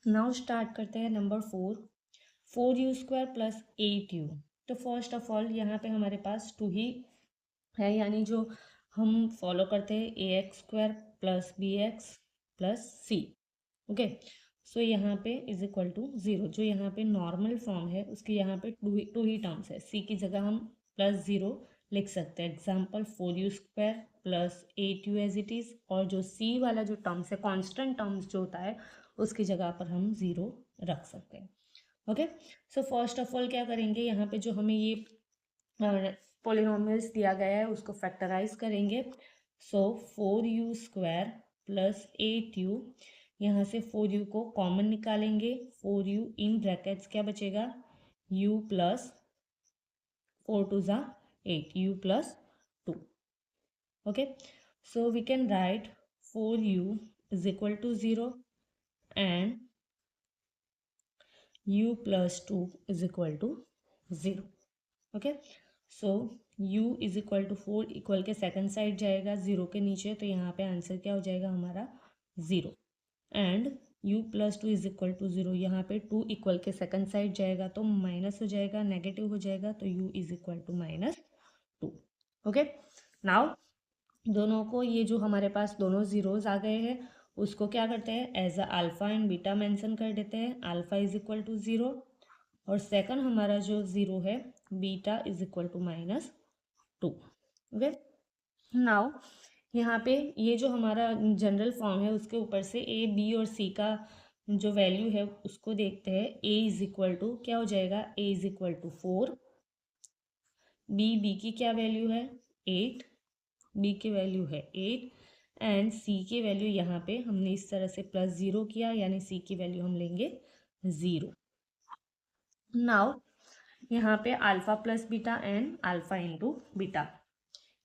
Now start करते हैं number 4 4u² plus 8u। तो फर्स्ट ऑफ ऑल यहाँ पे हमारे पास 2 ही है, यानी जो हम फॉलो करते हैं ax² plus bx plus c। Okay, so यहाँ पे इज इक्वल टू 0। जो यहाँ पे नॉर्मल फॉर्म है उसके यहाँ पे टू ही टर्म्स है, c की जगह हम प्लस 0 लिख सकते हैं। Example 4u² plus 8u as it is, और जो c वाला जो टर्म्स है कॉन्स्टेंट टर्म्स जो होता है उसकी जगह पर हम 0 रख सकते हैं। Okay, so first of all क्या करेंगे, यहाँ पे जो हमें ये पोलिनोमियल्स दिया गया है उसको फैक्टराइज करेंगे। सो 4u² प्लस 8u, यहाँ से 4u को कॉमन निकालेंगे। 4u इन ब्रैकेट्स क्या बचेगा, u प्लस 4 2 ज़ा 8, u plus 2। Okay, so we can write 4u is equal to 0 and u plus 2 is equal to 0। Okay, so u is equal to 4 equal के second side जाएगा 0 के नीचे, तो यहाँ पे आंसर क्या हो जाएगा हमारा 0। And u plus 2 is equal to 0, यहाँ पे 2 इक्वल के सेकंड साइड जाएगा तो माइनस हो जाएगा, नेगेटिव हो जाएगा, तो u is equal to -2। Okay, now दोनों को, ये जो हमारे पास दोनों जीरोज आ गए हैं उसको क्या करते हैं, as a alpha and beta mention कर देते हैं। अल्फा इज इक्वल टू 0 और सेकंड हमारा जो 0 है beta is equal to -2। Okay, now यहाँ पे ये जो हमारा जनरल फॉर्म है उसके ऊपर से ए बी और सी का जो वैल्यू है उसको देखते हैं। ए इज इक्वल टू क्या हो जाएगा, ए इज इक्वल टू 4, बी की क्या वैल्यू है 8, बी की वैल्यू है 8 एंड सी की वैल्यू यहाँ पे हमने इस तरह से प्लस 0 किया, यानी सी की वैल्यू हम लेंगे 0। नाउ यहाँ पे alpha plus beta and alpha into beta,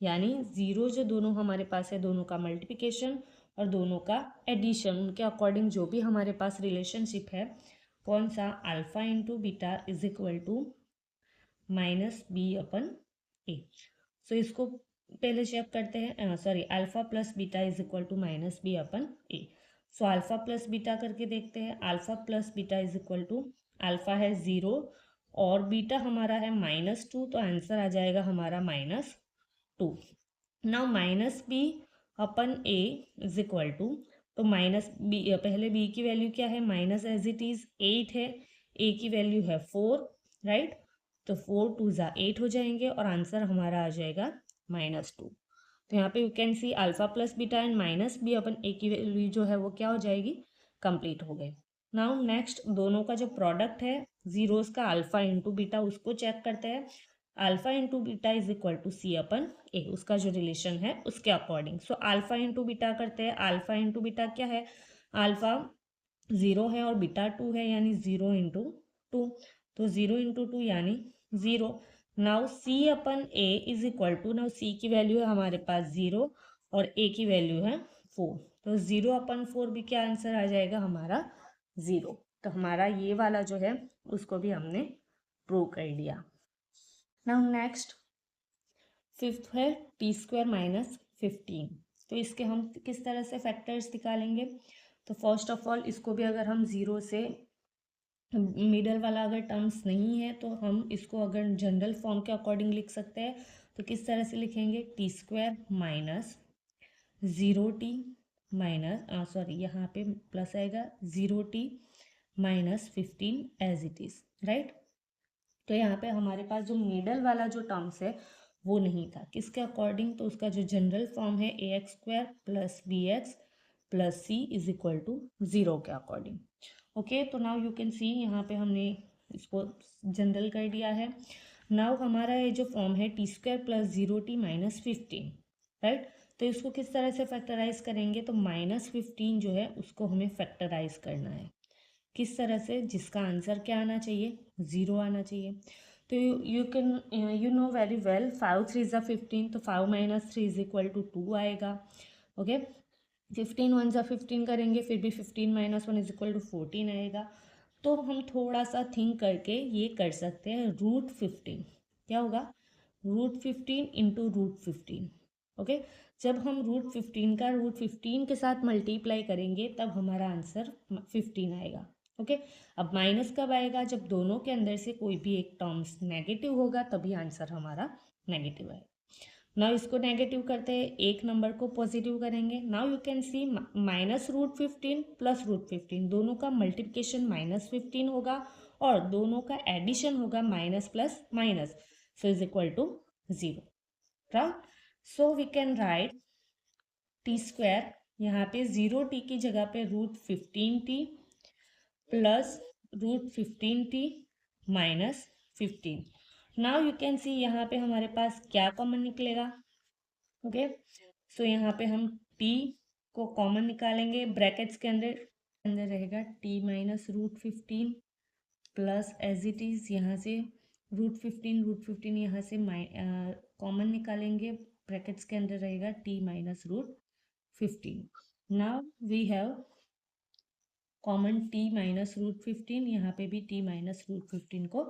यानी 0 जो दोनों हमारे पास है दोनों का मल्टीप्लिकेशन और दोनों का एडिशन, उनके अकॉर्डिंग जो भी हमारे पास रिलेशनशिप है कौन सा, alpha into beta is equal to -b/a। So इसको पहले चेक करते हैं, sorry alpha plus beta is equal to -b/a। So alpha plus beta करके देखते हैं। Alpha plus beta is equal to, alpha है 0 और बीटा हमारा है -2, तो आंसर आ जाएगा हमारा -2। Now -b/a is equal to, तो माइनस बी, पहले b की वैल्यू क्या है, माइनस एज इट इज 8 है, a की वैल्यू है 4, राइट, तो 4 2 ज़ा 8 हो जाएंगे और आंसर हमारा आ जाएगा -2। तो यहाँ पे you can see alpha plus beta and -b/a की वैल्यू जो है वो क्या हो जाएगी, कंप्लीट हो गई। नाउ नेक्स्ट दोनों का जो प्रोडक्ट है जीरोस का अल्फा इंटू बीटा उसको चेक करते हैं। Alpha into beta is equal to c/a, उसका जो रिलेशन है उसके according. So alpha into beta करते हैं। अल्फा इंटू बीटा क्या है, अल्फा 0 है और बीटा 2 है, यानी 0 इंटू 2, तो 0 इंटू 2 यानी 0। Now c/a is equal to, now c की वैल्यू है हमारे पास 0 और a की वैल्यू है 4, तो 0/4 भी क्या आंसर आ जाएगा हमारा 0। तो हमारा ये वाला जो है उसको भी हमने प्रूव कर लिया। नाउ नेक्स्ट फिफ्थ है t² - 15। तो इसके हम किस तरह से फैक्टर्स निकालेंगे, तो फर्स्ट ऑफ ऑल इसको भी अगर हम 0 से, मिडल वाला अगर टर्म्स नहीं है तो हम इसको अगर जनरल फॉर्म के अकॉर्डिंग लिख सकते हैं। तो किस तरह से लिखेंगे, t² - 0t माइनस, सॉरी यहाँ पे प्लस आएगा, 0t - 15 as it is, right. तो यहाँ पे हमारे पास जो मिडल वाला जो टर्म्स है वो नहीं था, किसके अकॉर्डिंग, तो उसका जो जनरल फॉर्म है ax² plus bx plus c is equal to 0 के अकॉर्डिंग। ओके, तो नाउ यू कैन सी यहाँ पे हमने इसको जनरल कर दिया है। नाउ हमारा ये जो फॉर्म है t² प्लस 0t - 15, राइट, तो इसको किस तरह से फैक्टराइज करेंगे, तो -15 जो है उसको हमें फैक्टराइज करना है। किस तरह से, जिसका आंसर क्या आना चाहिए, 0 आना चाहिए। तो you can, you know very well, 5 3 ज़ा 15, तो 5 - 3 इज इक्वल टू 2 आएगा। ओके, 15 1 ज़ा 15 करेंगे फिर भी 15 - 1 इज इक्वल टू 14 आएगा। तो हम थोड़ा सा थिंक करके ये कर सकते हैं, √15 क्या होगा, √15 इंटू √15। ओके, जब हम √15 का √15 के साथ मल्टीप्लाई करेंगे तब हमारा आंसर 15 आएगा। ओके, अब माइनस कब आएगा? जब दोनों के अंदर से कोई भी एक टर्म्स नेगेटिव होगा, तभी आंसर हमारा नेगेटिव आएगा। नाउ इसको नेगेटिव करते हैं, एक नंबर को पॉजिटिव करेंगे। Now you can C -√15 plus √15, दोनों का मल्टीप्लिकेशन -15 होगा और दोनों का एडिशन होगा minus plus minus, so is equal to 0, right? So we can write t², यहाँ पे 0t की जगह पे √15t plus √15t minus 15। Now you can see यहाँ पे हमारे पास क्या कॉमन निकलेगा? ओके, सो यहाँ पे हम t को कॉमन निकालेंगे, ब्रैकेट्स के अंदर रहेगा t minus √15 plus as it is यहाँ से √15 यहाँ से कॉमन निकालेंगे, ब्रैकेट्स के अंदर रहेगा t minus √15। Now we have common t minus √15, यहाँ पे भी t माइनस √15 को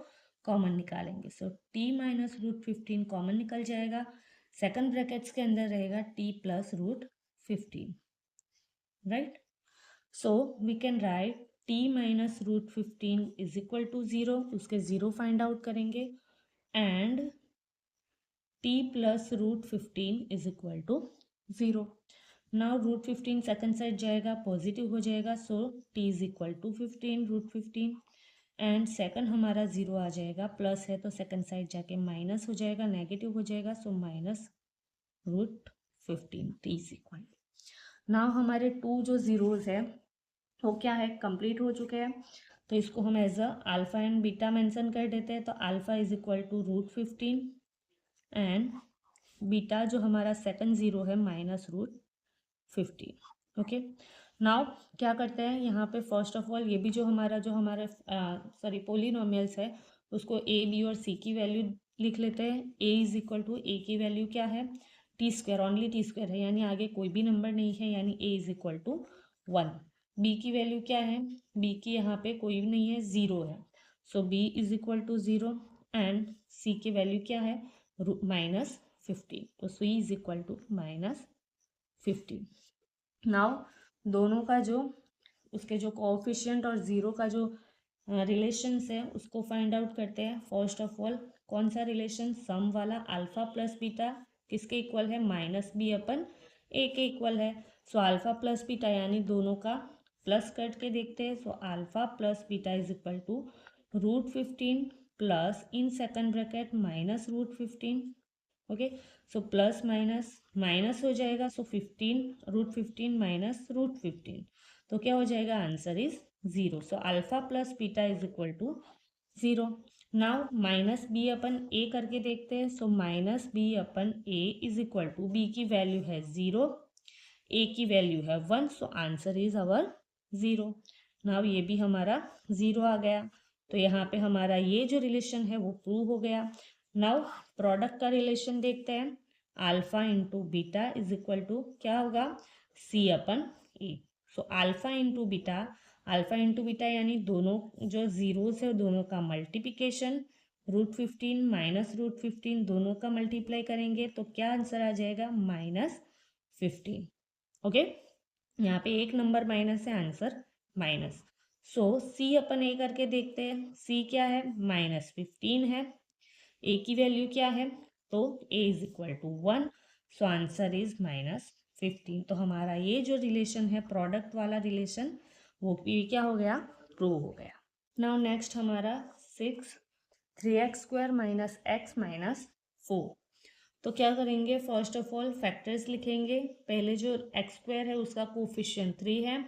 कॉमन निकालेंगे, सो t माइनस √15 कॉमन निकल जाएगा। सेकंड ब्रैकेट्स के अंदर रहेगा t plus √15, right? So we can write t minus √15 is equal to 0, उसके 0 फाइंड आउट करेंगे, and t plus √15 is equal to 0। Now √15 second side जाएगा, पॉजिटिव हो जाएगा, so t is equal to 15 √15, and second हमारा 0 आ जाएगा, plus है तो second side जाके माइनस हो जाएगा, नेगेटिव हो जाएगा, so minus √15 t is equal. Now हमारे टू जो जीरोज है वो क्या है, कंप्लीट हो चुके हैं, तो इसको हम as a alpha and beta mention कर देते हैं। तो alpha is equal to √15 and beta जो हमारा सेकंड जीरो है माइनस √15। ओके, नाउ क्या करते हैं यहाँ पे, फर्स्ट ऑफ ऑल ये भी जो हमारे सॉरी पोलिनोमियल्स है उसको a b और c की वैल्यू लिख लेते हैं। a is equal to, a की वैल्यू क्या है, t², ओनली t² है, यानी आगे कोई भी नंबर नहीं है, यानी a is equal to 1। b की वैल्यू क्या है, b की यहाँ पे कोई भी नहीं है, 0 है, so b is equal to 0, and c की वैल्यू क्या है, -15, तो c is equal to -15। Now दोनों का जो उसके जो कोएफिशिएंट और 0 का जो रिलेशंस है उसको फाइंड आउट करते हैं। फर्स्ट ऑफ ऑल कौन सा रिलेशन, सम वाला, अल्फा प्लस बीटा किसके इक्वल है, -b/a के इक्वल है। सो अल्फा प्लस बीटा यानी दोनों का प्लस करके देखते हैं। So alpha plus beta is equal to √15 plus in second bracket minus √15। Okay, so plus minus minus हो जाएगा, सो 15 माइनस √15, तो क्या हो जाएगा, answer is 0। So alpha plus beta is equal to 0। Now -b/a करके देखते हैं। So -b/a is equal to, b की वैल्यू है 0, a की वैल्यू है 1, so answer is our 0। Now ये भी हमारा 0 आ गया, तो यहाँ पे हमारा ये जो रिलेशन है वो प्रूव हो गया। नाउ प्रोडक्ट का रिलेशन देखते हैं, alpha into beta is equal to क्या होगा, c/a। सो अल्फा इंटू बीटा यानी दोनों जो जीरोस है दोनों का मल्टीप्लिकेशन, √15 माइनस √15 दोनों का मल्टीप्लाई करेंगे तो क्या आंसर आ जाएगा, -15। ओके, यहाँ पे एक नंबर माइनस है, आंसर माइनस। सो c/a करके देखते हैं, c क्या है, -15 है, a की वैल्यू क्या है, तो a is equal to 1, so answer is -15। तो हमारा ये जो रिलेशन है प्रोडक्ट वाला रिलेशन वो भी क्या हो गया, प्रूव हो गया। नाउ नेक्स्ट हमारा 6 3x² माइनस x माइनस 4। तो क्या करेंगे, फर्स्ट ऑफ ऑल फैक्टर्स लिखेंगे। पहले जो x² है उसका कोफिशिएंट 3 है,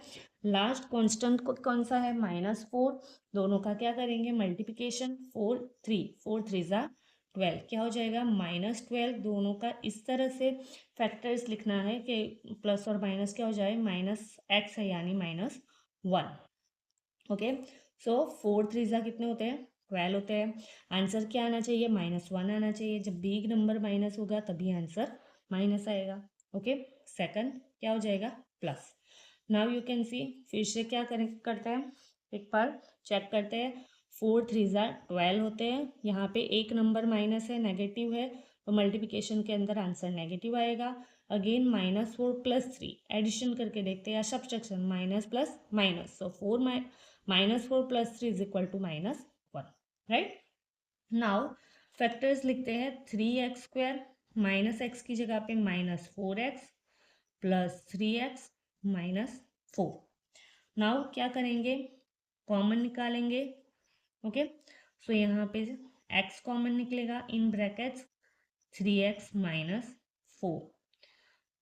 लास्ट कांस्टेंट कौन सा है, -4, दोनों का क्या करेंगे, मल्टीप्लिकेशन, 4 3 ज़ा 12, क्या हो जाएगा, -12। दोनों का इस तरह से फैक्टर्स लिखना है कि प्लस और माइनस क्या हो जाए, -x है यानी -1। ओके, सो 4 3 ज़ा कितने होते हैं, 12 होते हैं। आंसर क्या आना चाहिए, -1 आना चाहिए। जब बिग नंबर माइनस होगा तभी आंसर माइनस आएगा। ओके, सेकंड क्या हो जाएगा, प्लस। नाउ यू कैन सी, फिर से क्या करते हैं, एक बार चेक करते हैं। 4 3 ज़ा 12 होते हैं, यहाँ पे एक नंबर माइनस है, नेगेटिव है, तो मल्टीप्लिकेशन के अंदर आंसर नेगेटिव आएगा। अगेन -4 + 3 एडिशन करके देखते हैं, या subtraction, minus plus minus, so 4 -4 + 3 is equal to -1, right. Now factors लिखते हैं 3x² -x की जगह पे -4x + 3x -4। नाउ क्या करेंगे, कॉमन निकालेंगे। ओके, सो यहाँ पे x कॉमन निकलेगा, इन ब्रैकेट्स 3x -4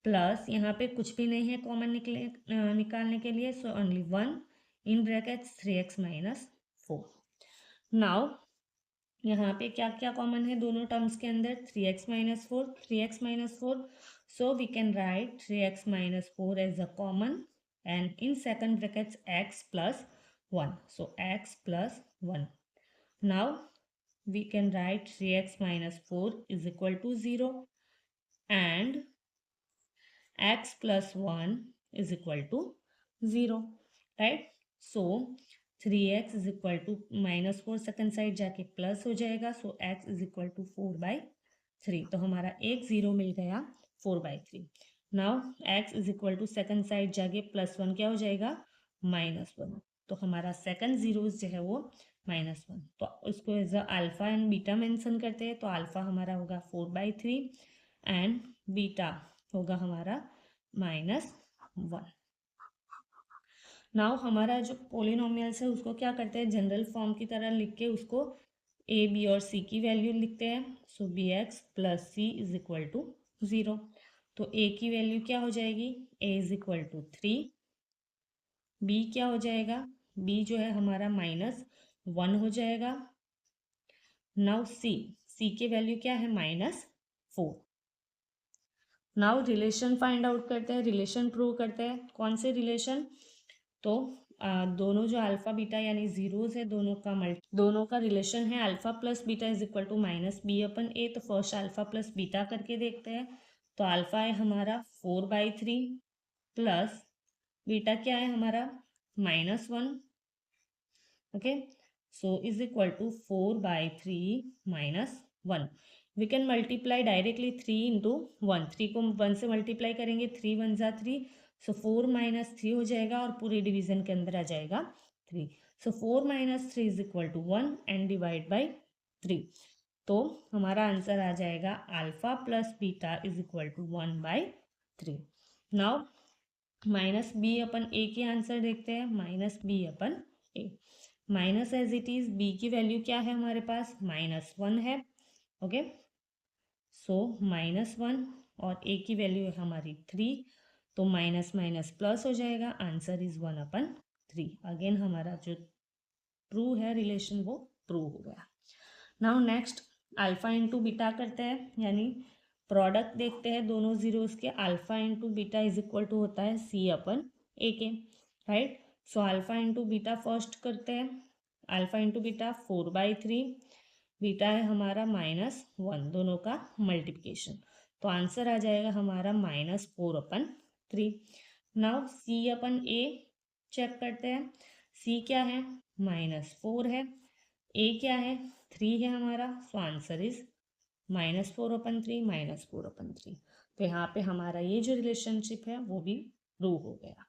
प्लस यहाँ पे कुछ भी नहीं है कॉमन निकालने के लिए, so only 1 in brackets 3x -4। Now यहाँ पे क्या क्या कॉमन है दोनों टर्म्स के अंदर, 3x -4, so we can write 3x -4 as a common and in second brackets x + 1, so x + 1. Now we can write 3x -4 is equal to 0 and x + 1 is equal to 0, right? So 3x is equal to -4 second side जाके plus हो जाएगा, सो x is equal to 4/3, तो हमारा एक 0 मिल गया 4/3। Now x is equal to second side जाके +1 क्या हो जाएगा -1, तो हमारा सेकंड जीरोस जो है वो -1, तो इसको as alpha and beta mention करते हैं, तो अल्फा हमारा होगा 4/3 एंड बीटा होगा हमारा -1। नाउ हमारा जो पोलिनोमियल्स है उसको क्या करते हैं, जनरल फॉर्म की तरह लिख के उसको a b और c की वैल्यू लिखते हैं, so bx + c is equal to 0। तो a की वैल्यू क्या हो जाएगी, a is equal to 3, b क्या हो जाएगा, b जो है हमारा -1 हो जाएगा। नाउ c की वैल्यू क्या है -4। नाउ रिलेशन फाइंड आउट करते हैं, रिलेशन प्रूव करते हैं। कौन से रिलेशन, तो दोनों जो अल्फा बीटा यानी जीरोस है दोनों का रिलेशन है alpha + beta is equal to -b/a। तो फर्स्ट अल्फा + बीटा करके देखते हैं, तो अल्फा है हमारा 4/3 प्लस बीटा क्या है हमारा -1, okay, so is equal to 4/3 -1। We can multiply directly 3 into 1, 3 को 1 से मल्टीप्लाई करेंगे, 3 × 1 = 3, सो 4 - 3 हो जाएगा और पूरे डिवीजन के अंदर आ जाएगा 3, so 4 - 3 is equal to 1 and divide by 3, तो हमारा आंसर आ जाएगा alpha + beta is equal to 1/3। Now -b/a के आंसर देखते हैं, -b/a minus as it is, b की वैल्यू क्या है हमारे पास -1 है, ओके, सो -1 और a की वैल्यू है हमारी 3, तो माइनस माइनस प्लस हो जाएगा, आंसर इज 1/3। अगेन हमारा जो ट्रू है रिलेशन वो प्रूव हो गया। Now next alpha into beta करते हैं, यानी प्रोडक्ट देखते हैं दोनों जीरोस के, alpha into beta is equal to होता है c/a के, right. So alpha into beta first करते हैं, अल्फा इंटू बीटा 4/3, बीटा है हमारा -1, दोनों का मल्टीप्लिकेशन, तो आंसर आ जाएगा हमारा -4/3। नाउ c/a चेक करते हैं, c क्या है -4 है, a क्या है 3 है हमारा, सो आंसर इज -4/3 -4/3। तो यहाँ पे हमारा ये जो रिलेशनशिप है वो भी प्रूव हो गया।